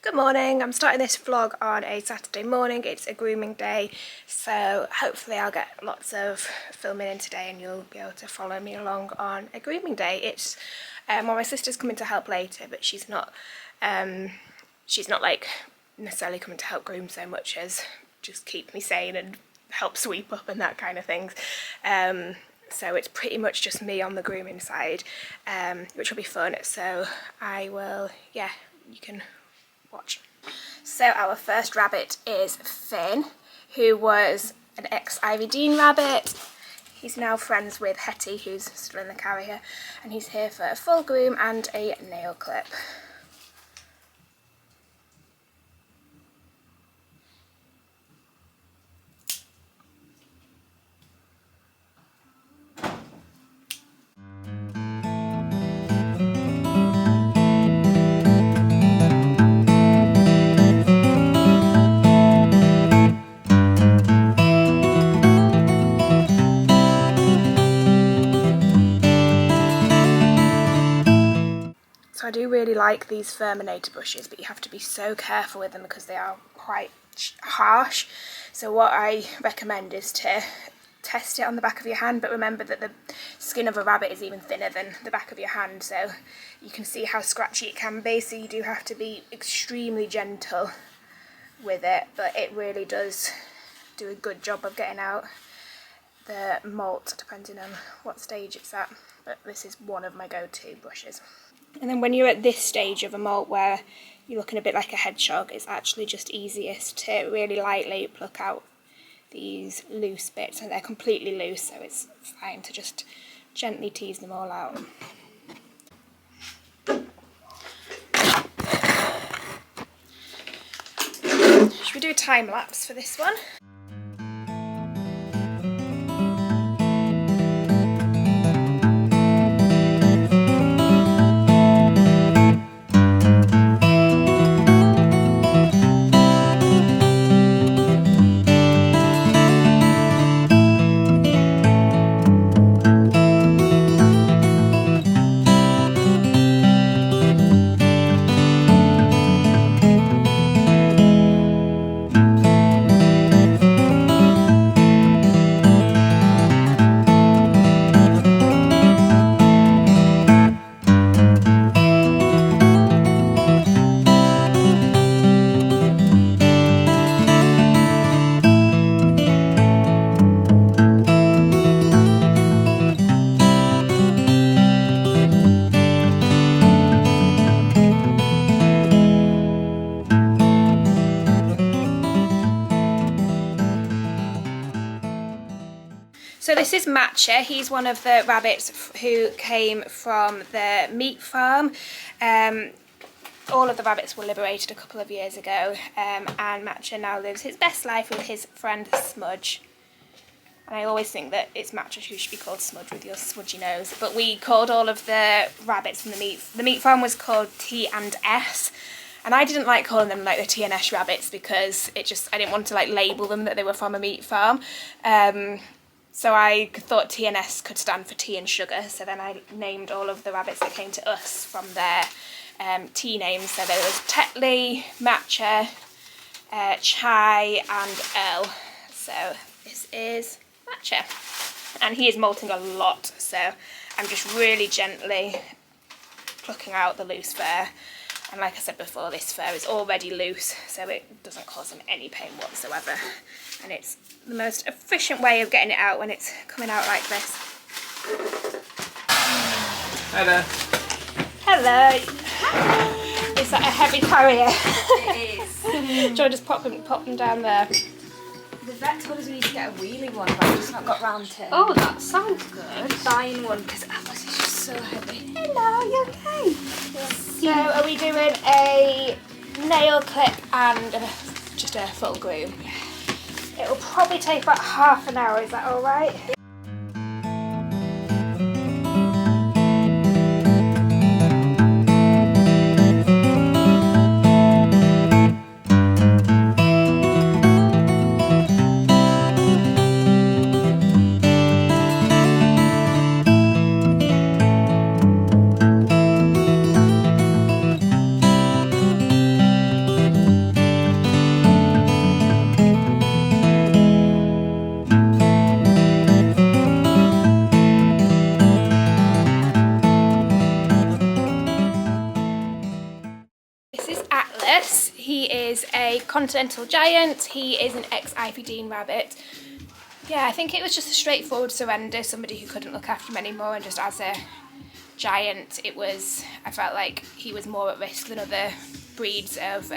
Good morning, I'm starting this vlog on a Saturday morning. It's a grooming day, so hopefully I'll get lots of filming in today and you'll be able to follow me along on a grooming day. It's well, my sister's coming to help later, but she's not like necessarily coming to help groom so much as just keep me sane and help sweep up and that kind of things. So it's pretty much just me on the grooming side, which will be fun. So I will, yeah, you can watch. So our first rabbit is Finn, who was an ex-Ivy Dene rabbit. He's now friends with Hetty, who's still in the carrier, and he's here for a full groom and a nail clip. So I do really like these Furminator brushes, but you have to be so careful with them because they are quite harsh. So what I recommend is to test it on the back of your hand, but remember that the skin of a rabbit is even thinner than the back of your hand, so you can see how scratchy it can be, so you do have to be extremely gentle with it, but it really does do a good job of getting out the molt, depending on what stage it's at. But this is one of my go-to brushes. And then when you're at this stage of a molt where you're looking a bit like a hedgehog, it's actually just easiest to really lightly pluck out these loose bits, and they're completely loose, so it's fine to just gently tease them all out. Should we do a time lapse for this one? So this is Matcha. He's one of the rabbits who came from the meat farm. All of the rabbits were liberated a couple of years ago, and Matcha now lives his best life with his friend Smudge. And I always think that it's Matcha who should be called Smudge with your smudgy nose. But we called all of the rabbits from the meat farm was called T&S. And I didn't like calling them like the T&S rabbits because I didn't want to like label them that they were from a meat farm. So I thought T&S could stand for tea and sugar, so then I named all of the rabbits that came to us from their tea names. So there was Tetley, Matcha, Chai and Earl. So this is Matcha. And he is molting a lot, so I'm just really gently plucking out the loose fur. And like I said before, this fur is already loose, so it doesn't cause him any pain whatsoever. And it's the most efficient way of getting it out when it's coming out like this. Hi there. Hello. Is that a heavy carrier? It is. Do you want to just pop them down there? The vet told us we need to get a wheelie one, but I've just not got round to Oh, that sounds good. buying one because Atlas is just so heavy. Hello, you okay? So are we doing a nail clip and just a full groom? It will probably take about half an hour, is that alright? Atlas. He is a continental giant. He is an ex-Ivy Dene rabbit. Yeah, I think it was just a straightforward surrender, somebody who couldn't look after him anymore, and just as a giant, I felt like he was more at risk than other breeds of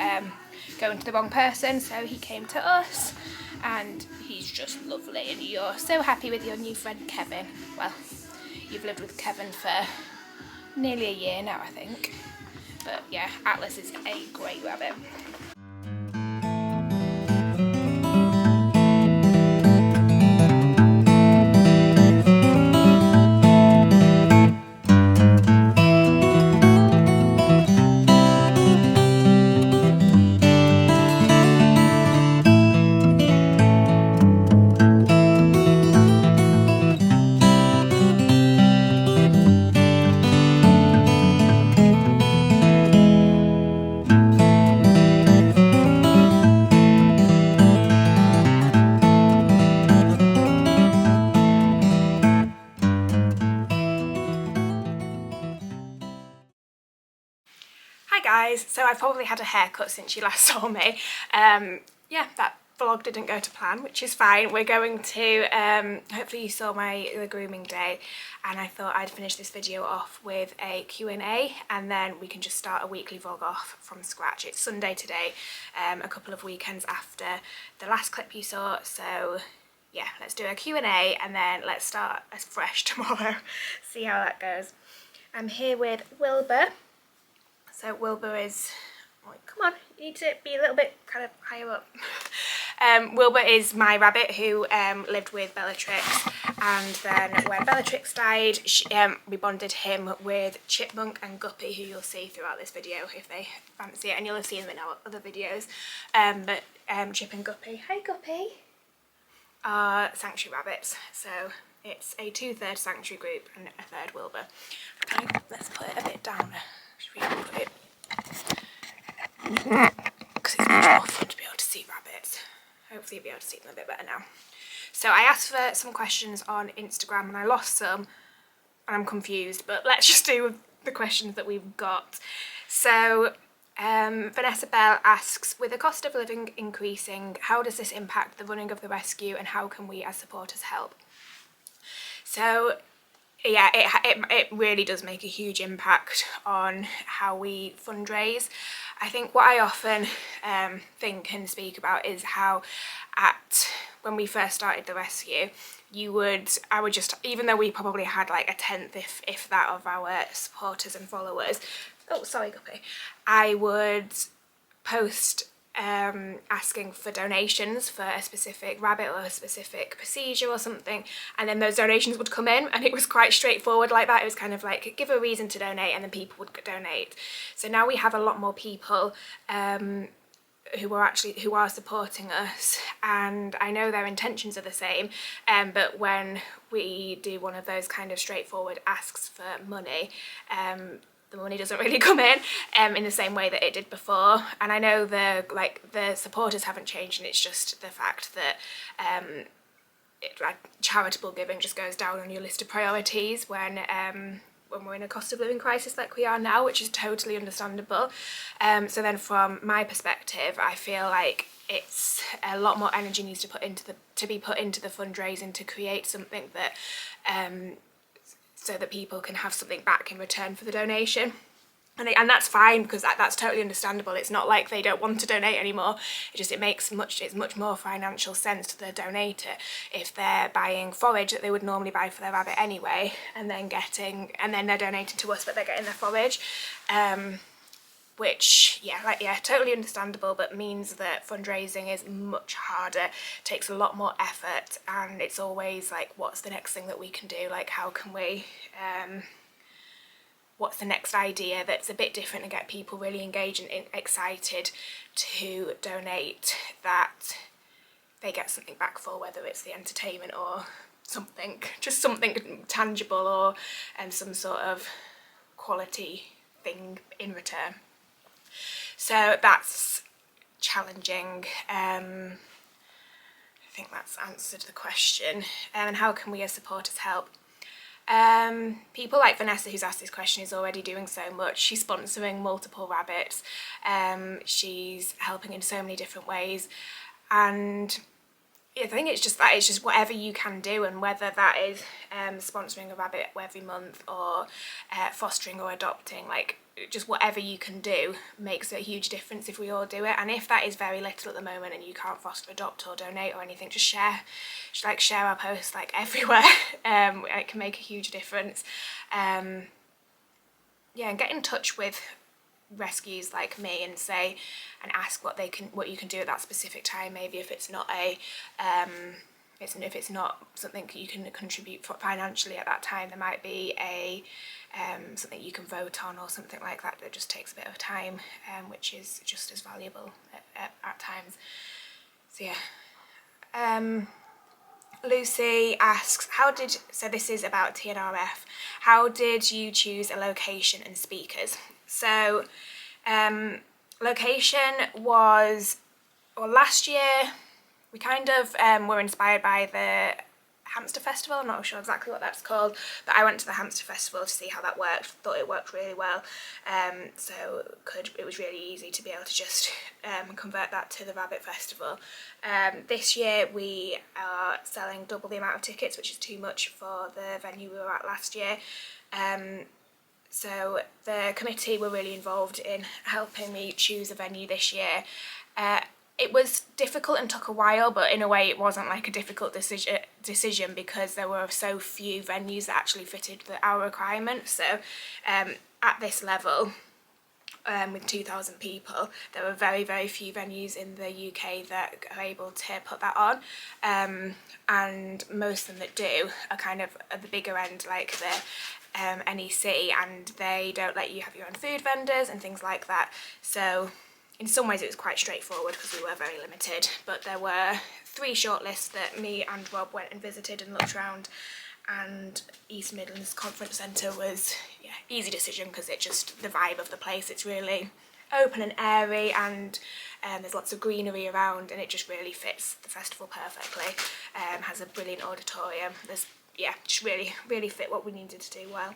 going to the wrong person, so he came to us, and he's just lovely, and you're so happy with your new friend Kevin. Well, you've lived with Kevin for nearly a year now, I think, but yeah, Atlas is a great rabbit. Hi guys, so I've probably had a haircut since you last saw me. Yeah, that vlog didn't go to plan, which is fine. We're going to, hopefully you saw the grooming day, and I thought I'd finish this video off with a Q&A, and then we can just start a weekly vlog off from scratch. It's Sunday today, a couple of weekends after the last clip you saw, so yeah, let's do a Q&A and then let's start as fresh tomorrow, see how that goes. I'm here with Wilbur. So Wilbur is, oh, come on, you need to be a little bit kind of higher up. Wilbur is my rabbit who lived with Bellatrix, and then when Bellatrix died, we bonded him with Chipmunk and Guppy, who you'll see throughout this video if they fancy it, and you'll have seen them in our other videos. But Chip and Guppy, hi Guppy, are sanctuary rabbits. So it's a 2/3 sanctuary group and a third Wilbur. Okay, let's put it a bit down. Should we put it? Because it's much more fun to be able to see rabbits. Hopefully you'll be able to see them a bit better now. So I asked for some questions on Instagram and I lost some and I'm confused, but let's just do the questions that we've got. So Vanessa Bell asks, with the cost of living increasing, how does this impact the running of the rescue and how can we as supporters help? So yeah, it really does make a huge impact on how we fundraise. I think what I often think and speak about is how when we first started the rescue, I would just, even though we probably had like a tenth if that of our supporters and followers, oh sorry Guppy, I would post asking for donations for a specific rabbit or a specific procedure or something, and then those donations would come in, and it was quite straightforward like that. It was kind of like give a reason to donate and then people would donate. So now we have a lot more people who are supporting us, and I know their intentions are the same, but when we do one of those kind of straightforward asks for money, the money doesn't really come in the same way that it did before. And I know the supporters haven't changed, and it's just the fact that charitable giving just goes down on your list of priorities when we're in a cost of living crisis like we are now, which is totally understandable. So then from my perspective, I feel like it's a lot more energy needs to be put into the fundraising to create something that so that people can have something back in return for the donation. And that's fine, because that's totally understandable. It's not like they don't want to donate anymore. It makes it's much more financial sense to the donator if they're buying forage that they would normally buy for their rabbit anyway, and then they're donating to us, but they're getting their forage, which totally understandable, but means that fundraising is much harder, takes a lot more effort, and it's always like, what's the next thing that we can do? Like, how can we what's the next idea that's a bit different and get people really engaged and excited to donate, that they get something back for, whether it's the entertainment or something, just something tangible, or some sort of quality thing in return. So that's challenging. I think that's answered the question. And how can we as supporters help? People like Vanessa, who's asked this question, is already doing so much. She's sponsoring multiple rabbits. She's helping in so many different ways, and I think it's just whatever you can do, and whether that is sponsoring a rabbit every month or fostering or adopting, like just whatever you can do makes a huge difference if we all do it. And if that is very little at the moment and you can't foster, adopt or donate or anything, just share our posts like everywhere. It can make a huge difference. And get in touch with rescues like me and ask what you can do at that specific time. Maybe if it's not if it's not something you can contribute financially at that time, there might be something you can vote on or something like that just takes a bit of time, which is just as valuable at times. So yeah. Lucy asks, so this is about TNRF, how did you choose a location and speakers? So location was, last year we kind of were inspired by the Hamster Festival. I'm not sure exactly what that's called, but I went to the Hamster Festival to see how that worked. Thought it worked really well, so it was really easy to be able to just convert that to the Rabbit Festival. This year we are selling double the amount of tickets, which is too much for the venue we were at last year. So the committee were really involved in helping me choose a venue this year. It was difficult and took a while, but in a way it wasn't like a difficult decision because there were so few venues that actually fitted our requirements. So at this level, with 2,000 people, there were very, very few venues in the UK that are able to put that on, and most of them that do are kind of at the bigger end, like the NEC, and they don't let you have your own food vendors and things like that. So in some ways it was quite straightforward because we were very limited, but there were 3 shortlists that me and Rob went and visited and looked around, and East Midlands Conference Centre was easy decision because it just, the vibe of the place, it's really open and airy, and there's lots of greenery around, and it just really fits the festival perfectly. Has a brilliant auditorium. Just really fit what we needed to do well.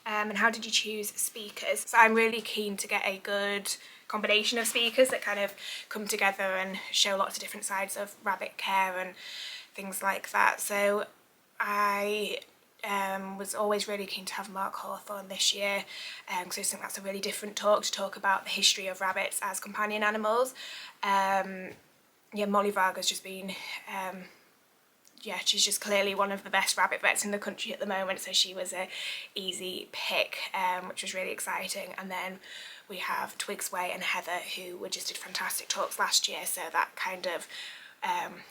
And how did you choose speakers? So I'm really keen to get a good combination of speakers that kind of come together and show lots of different sides of rabbit care and things like that. So I was always really keen to have Mark Hawthorne this year, because I think that's a really different talk, to talk about the history of rabbits as companion animals. Molly Varga's just been she's just clearly one of the best rabbit vets in the country at the moment, so she was a easy pick, which was really exciting. And then we have Twigs Way and Heather, who just did fantastic talks last year, so that kind of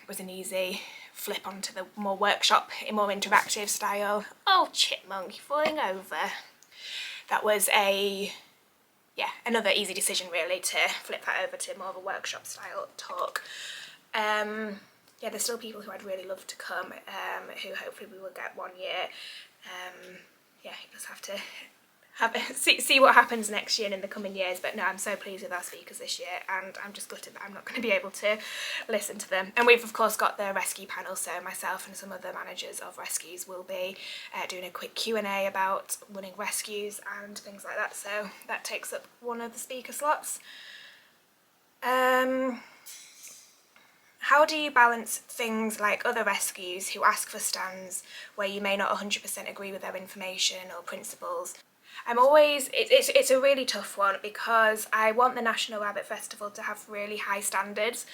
was an easy flip onto the more workshop, more interactive style. Oh, chipmunk, you're falling over. That was another easy decision really, to flip that over to more of a workshop style talk. There's still people who I'd really love to come, who hopefully we will get one year. You just have to see what happens next year and in the coming years. But no, I'm so pleased with our speakers this year, and I'm just gutted that I'm not going to be able to listen to them. And we've of course got the rescue panel, so myself and some other managers of rescues will be doing a quick Q&A about running rescues and things like that, so that takes up one of the speaker slots. How do you balance things like other rescues who ask for stands where you may not 100% agree with their information or principles? It's a really tough one, because I want the National Rabbit Festival to have really high standards,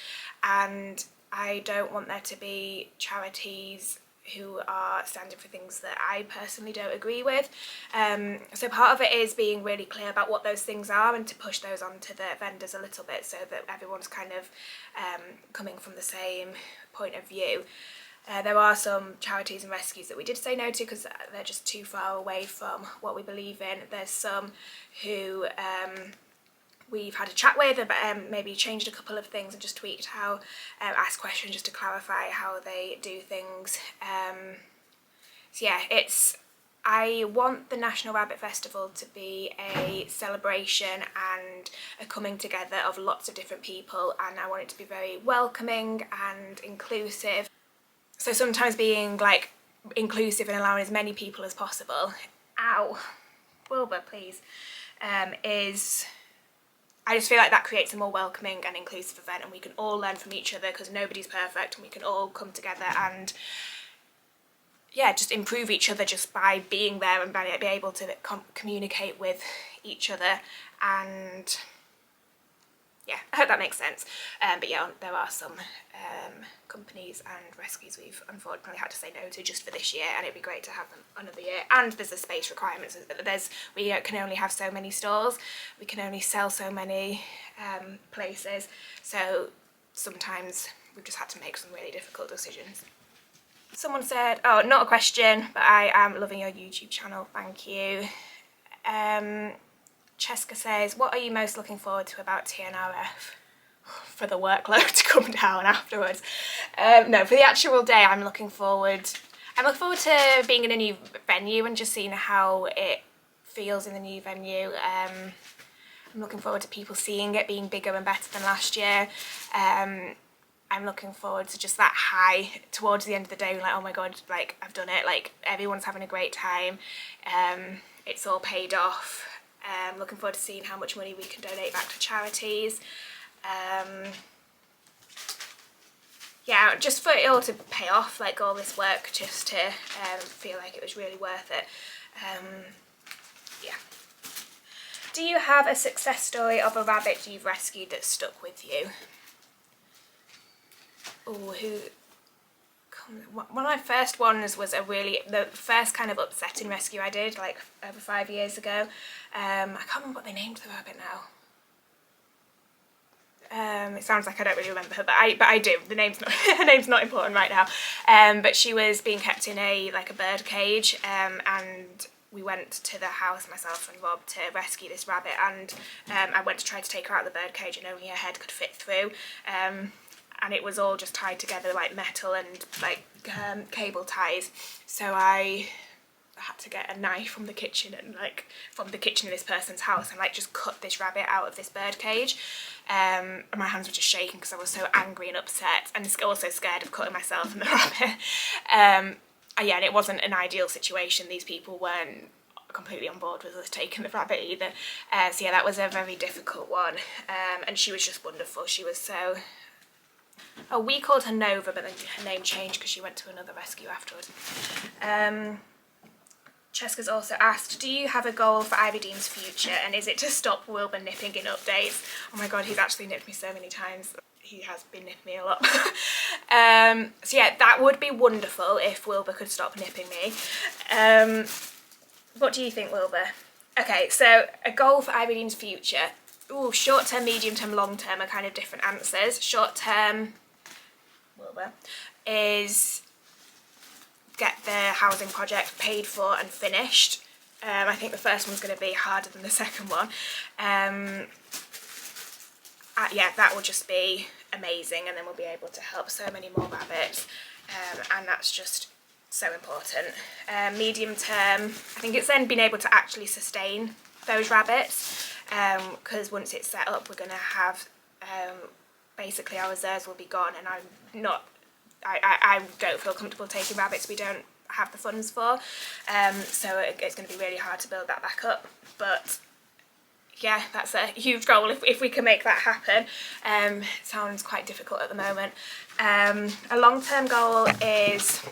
and I don't want there to be charities who are standing for things that I personally don't agree with. So part of it is being really clear about what those things are and to push those onto the vendors a little bit, so that everyone's kind of coming from the same point of view. There are some charities and rescues that we did say no to because they're just too far away from what we believe in. There's some who we've had a chat with, maybe changed a couple of things and just tweaked how, asked questions just to clarify how they do things. I want the National Rabbit Festival to be a celebration and a coming together of lots of different people, and I want it to be very welcoming and inclusive. So sometimes being like inclusive and allowing as many people as possible, ow, Wilbur, please, is, I just feel like that creates a more welcoming and inclusive event, and we can all learn from each other because nobody's perfect, and we can all come together and yeah, just improve each other just by being there and be able to communicate with each other. And yeah, I hope that makes sense. But yeah, there are some companies and rescues we've unfortunately had to say no to just for this year, and it'd be great to have them another year. And there's a space requirements. We can only have so many stalls, we can only sell so many places, so sometimes we've just had to make some really difficult decisions. Someone said, oh, not a question, but I am loving your YouTube channel, thank you. Cheska says, what are you most looking forward to about TNRF? For the workload to come down afterwards. No, for the actual day, I'm looking forward to being in a new venue and just seeing how it feels in the new venue. I'm looking forward to people seeing it being bigger and better than last year. I'm looking forward to just that high towards the end of the day, like, oh my god, like, I've done it, like, everyone's having a great time, it's all paid off. Looking forward to seeing how much money we can donate back to charities. Yeah, just for it all to pay off, like, all this work, just to feel like it was really worth it. Yeah. Do you have a success story of a rabbit you've rescued that stuck with you? Oh, one of my first ones was the first kind of upsetting rescue I did, like over 5 years ago. I can't remember what they named the rabbit now. It sounds like I don't really remember her, but I do. The name's not her name's not important right now. But she was being kept in a bird cage, and we went to the house, myself and Rob, to rescue this rabbit, and I went to try to take her out of the bird cage, and only her head could fit through. And it was all just tied together like metal and like cable ties. So I had to get a knife from the kitchen and from the kitchen of this person's house and just cut this rabbit out of this bird cage. And my hands were just shaking because I was so angry and upset, and also scared of cutting myself and the rabbit. Yeah, and it wasn't an ideal situation. These people weren't completely on board with us taking the rabbit either. So yeah, that was a very difficult one. And she was just wonderful. She was so... Oh, we called her Nova, but then her name changed because she went to another rescue afterwards. Cheska's also asked, do you have a goal for Ivy Dean's future, and is it to stop Wilbur nipping in updates? Oh my god, he's actually nipped me so many times. He has been nipping me a lot. So yeah, that would be wonderful if Wilbur could stop nipping me. What do you think, Wilbur? Okay, so a goal for Ivy Dean's future. Ooh, short term, medium term, long term are kind of different answers. Short term, Wilbur, is get the housing project paid for and finished. I think the first one's going to be harder than the second one. Yeah, that will just be amazing, and then we'll be able to help so many more rabbits, and that's just so important. Medium term, I think it's then being able to actually sustain those rabbits, because once it's set up, we're going to have basically our reserves will be gone, and I don't feel comfortable taking rabbits we don't have the funds for, so it's going to be really hard to build that back up. But yeah, that's a huge goal if we can make that happen. It sounds quite difficult at the moment. A long-term goal is...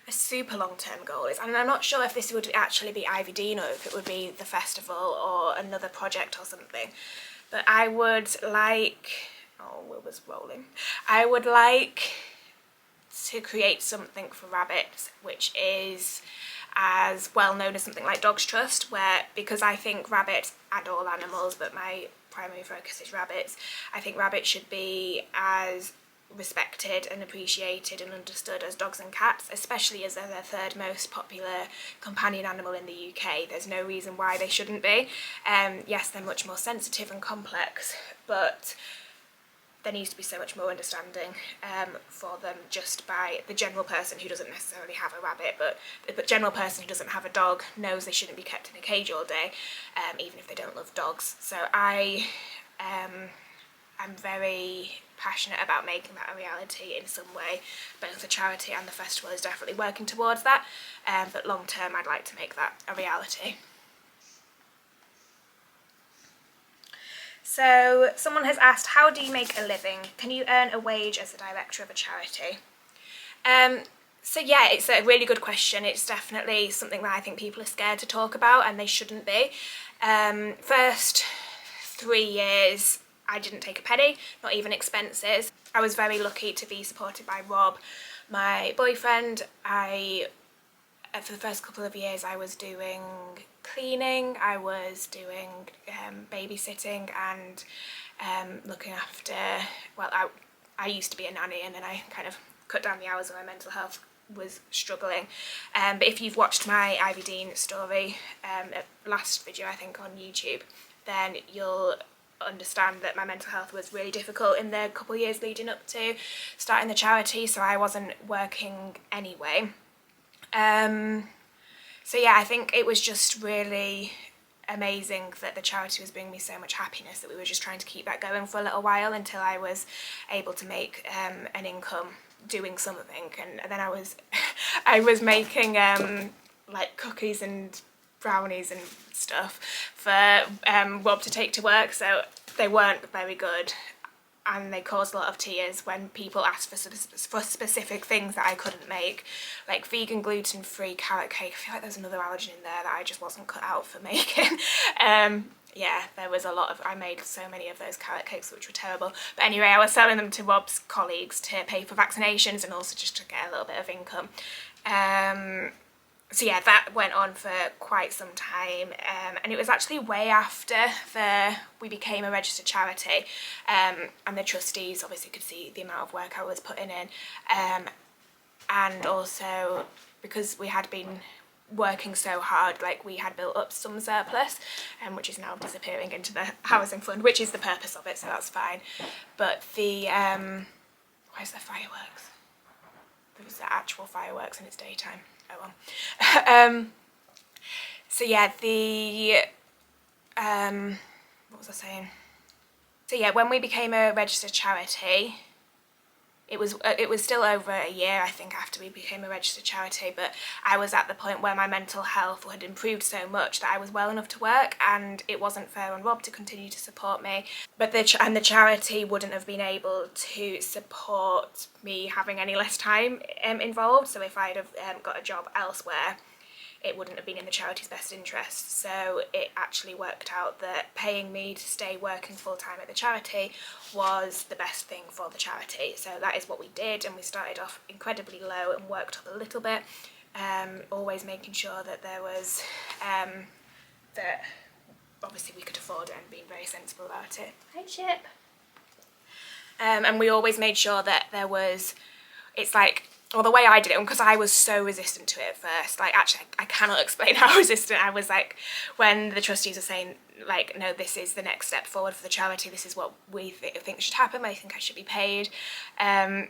A super long-term goal is, and I'm not sure if this would actually be Ivy Dean or if it would be the festival or another project or something, but I would like... Oh, Wilbur's rolling. I would like to create something for rabbits which is as well known as something like Dogs Trust, where, because I think rabbits and all animals, but my primary focus is rabbits, I think rabbits should be as respected and appreciated and understood as dogs and cats, especially as they're the third most popular companion animal in the UK. There's no reason why they shouldn't be. Yes, they're much more sensitive and complex, but there needs to be so much more understanding for them just by the general person who doesn't necessarily have a rabbit, but the general person who doesn't have a dog knows they shouldn't be kept in a cage all day, even if they don't love dogs. So I'm very passionate about making that a reality in some way. Both the charity and the festival is definitely working towards that, but long term I'd like to make that a reality. So someone has asked, how do you make a living? Can you earn a wage as the director of a charity? So yeah, it's a really good question. It's definitely something that I think people are scared to talk about, and they shouldn't be. First 3 years I didn't take a penny, not even expenses. I was very lucky to be supported by Rob, my boyfriend. For the first couple of years I was doing cleaning, I was doing babysitting and looking after, well, I used to be a nanny, and then I kind of cut down the hours when my mental health was struggling. But if you've watched my Ivy Dene story, last video I think on YouTube, then you'll understand that my mental health was really difficult in the couple of years leading up to starting the charity, so I wasn't working anyway. So yeah, I think it was just really amazing that the charity was bringing me so much happiness that we were just trying to keep that going for a little while until I was able to make an income doing something. And then I was making like cookies and brownies and stuff for Rob to take to work, so they weren't very good, and they caused a lot of tears when people asked for specific things that I couldn't make, like vegan gluten-free carrot cake. I feel like there's another allergen in there that I just wasn't cut out for making. Yeah, there was a lot of, I made so many of those carrot cakes which were terrible. But anyway, I was selling them to Rob's colleagues to pay for vaccinations and also just to get a little bit of income. So yeah, that went on for quite some time, and it was actually way after we became a registered charity, and the trustees obviously could see the amount of work I was putting in, and also because we had been working so hard, like we had built up some surplus, which is now disappearing into the housing fund, which is the purpose of it, so that's fine. But the where's the fireworks? There was the actual fireworks and it's daytime. Oh well. So yeah, what was I saying? So yeah, when we became a registered charity, it was still over a year, I think, after we became a registered charity, but I was at the point where my mental health had improved so much that I was well enough to work, and it wasn't fair on Rob to continue to support me. But the charity wouldn't have been able to support me having any less time involved, so if I'd have got a job elsewhere, it wouldn't have been in the charity's best interest. So it actually worked out that paying me to stay working full-time at the charity was the best thing for the charity. So that is what we did, and we started off incredibly low and worked up a little bit, always making sure that there was, that obviously we could afford it and being very sensible about it. Hi Chip! And we always made sure that there was, it's like, well, the way I did it, because I was so resistant to it at first, like actually I cannot explain how resistant I was, like when the trustees are saying like, no, this is the next step forward for the charity, this is what we think should happen, I think I should be paid. I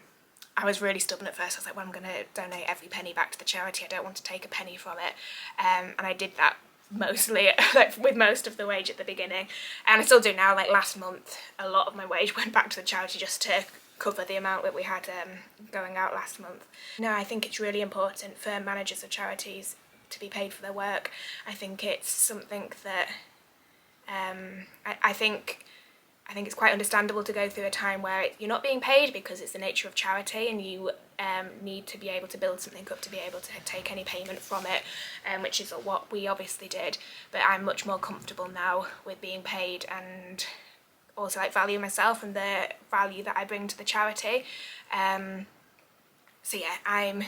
was really stubborn at first. I was like, well, I'm going to donate every penny back to the charity, I don't want to take a penny from it, and I did that mostly like with most of the wage at the beginning, and I still do now. Like last month a lot of my wage went back to the charity just to cover the amount that we had going out last month. No, I think it's really important for managers of charities to be paid for their work. I think it's something that I think it's quite understandable to go through a time where you're not being paid because it's the nature of charity, and you need to be able to build something up to be able to take any payment from it, which is what we obviously did. But I'm much more comfortable now with being paid, and also like value myself and the value that I bring to the charity. So yeah, I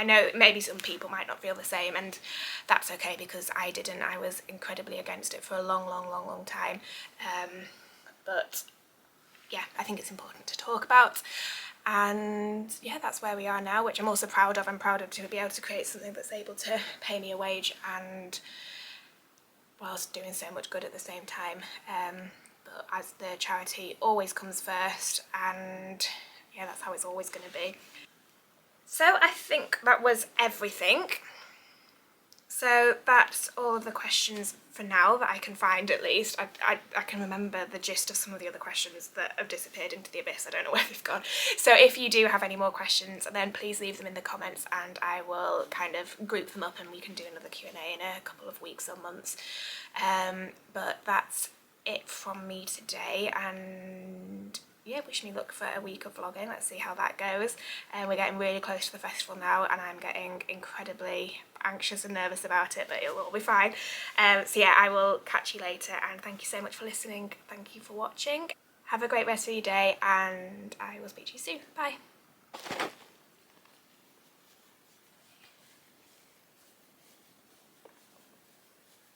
know maybe some people might not feel the same, and that's okay because I didn't. I was incredibly against it for a long time. But yeah, I think it's important to talk about, and yeah, that's where we are now, which I'm also proud of. I'm proud of to be able to create something that's able to pay me a wage and whilst doing so much good at the same time. But as the charity always comes first, and yeah, that's how it's always going to be. So I think that was everything. So that's all of the questions for now that I can find, at least. I can remember the gist of some of the other questions that have disappeared into the abyss. I don't know where they've gone. So if you do have any more questions, then please leave them in the comments and I will kind of group them up and we can do another Q&A in a couple of weeks or months. But that's it from me today, and yeah, wish me luck for a week of vlogging. Let's see how that goes. We're getting really close to the festival now and I'm getting incredibly anxious and nervous about it, but it'll all be fine. So yeah, I will catch you later, and thank you so much for listening. Thank you for watching. Have a great rest of your day and I will speak to you soon. Bye.